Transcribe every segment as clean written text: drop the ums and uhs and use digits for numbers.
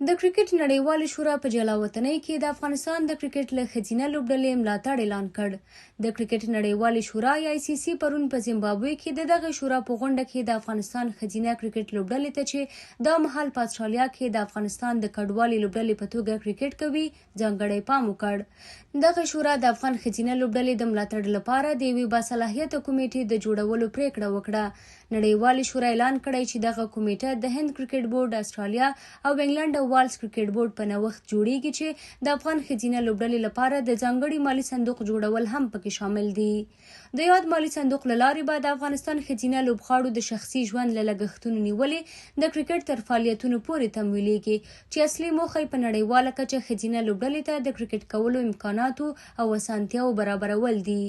د کرکټ نړیوالې شورا په جلاوطنۍ کې د افغانستان د کرکټ له ښځینه لوبډلې ملاتړ اعلان کړ. د کرکټ نړیوالې شورا یا ICC پرون په زیمبابوې کې د دغه شورا په غونډه کې د افغانستان ښځینه کرکټ لوبډلې ته چې دا مهال په استرالیا کې د افغانستان د کډوالې لوبډلې په توګه کرکټ کوي ځانګړی پام وکړ. دغه شورا د افغان ښځینه لوبډلې د ملاتړ لپاره د یوې باصلاحیته کمیټې د جوړولو پریکړه وکړه. نړیوالې شورا اعلان کړی چې دغه کمیټه د هند کرکټ بورډ، استرالیا او انګلند والز کرکټ بورډ په نوښت جوړیږي چې د افغان ښځینه لوبډلې لپاره د ځانګړي مالي صندوق جوړول هم پکې شامل دي. د یاد مالي صندوق له لارې به د افغانستان ښځینه لوبغاړو د شخصي ژوند له لګښتونو نیولې د کرکټ تر فعالیتونو پورې تمویلیږي، چې اصلي موخه یې په نړیواله کچه ښځینه لوبډلې ته د کرکټ کولو امکاناتو او اسانتیاو برابرول دي.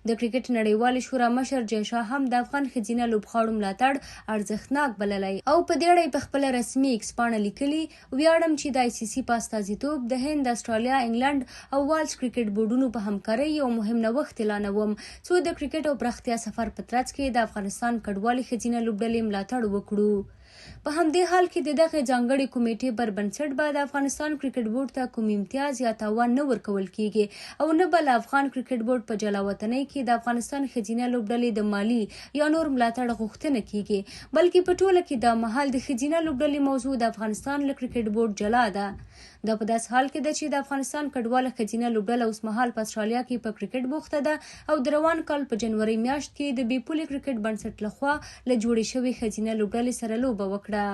د کرکټ نړیوالې شورا مشر جیشا هم د افغان ښځینه لوبغاړو ملاتړ ارزښتناک بللی او په دې اړه په خپله رسمي ایکس پاڼه لیکلي: ویاړم چې د ICC په استازیتوب د هند، استرالیا، انګلند او والز کرکټ بورډونو په همکارۍ یو مهم نوښت اعلانوم څو د کرکټ او پراختیا سفر په ترڅ کې د افغانستان کډوالې ښځینه لوبډلې ملاتړ وکړو. په همدې حال کې د دغه ځانګړې کمیټې پر بنسټ به د افغانستان کرکټ بورډ ته کوم امتیاز یا تاوان نه ورکول کیږي او نه به له افغان کرکټ بورډ په جلاوطنۍ کې د افغانستان ښځینه لوبډلې د مالي یا نور ملاتړ غوښتنه کیږي، بلکې په ټوله کې دا مهال د ښځینه لوبډلې موضوع د افغانستان له کرکټ بورډ جلا ده. دا په داس حال کې ده چې د افغانستان کډواله ښځینه لوبډله اوس مهال په استرالیا کې په کرکټ بوخته ده او د روان کال په جنوري میاشت کې د بې پولې کرکټ بنسټ لخوا له جوړې شوې ښځینه لوبډلې سره لوبه وکړه.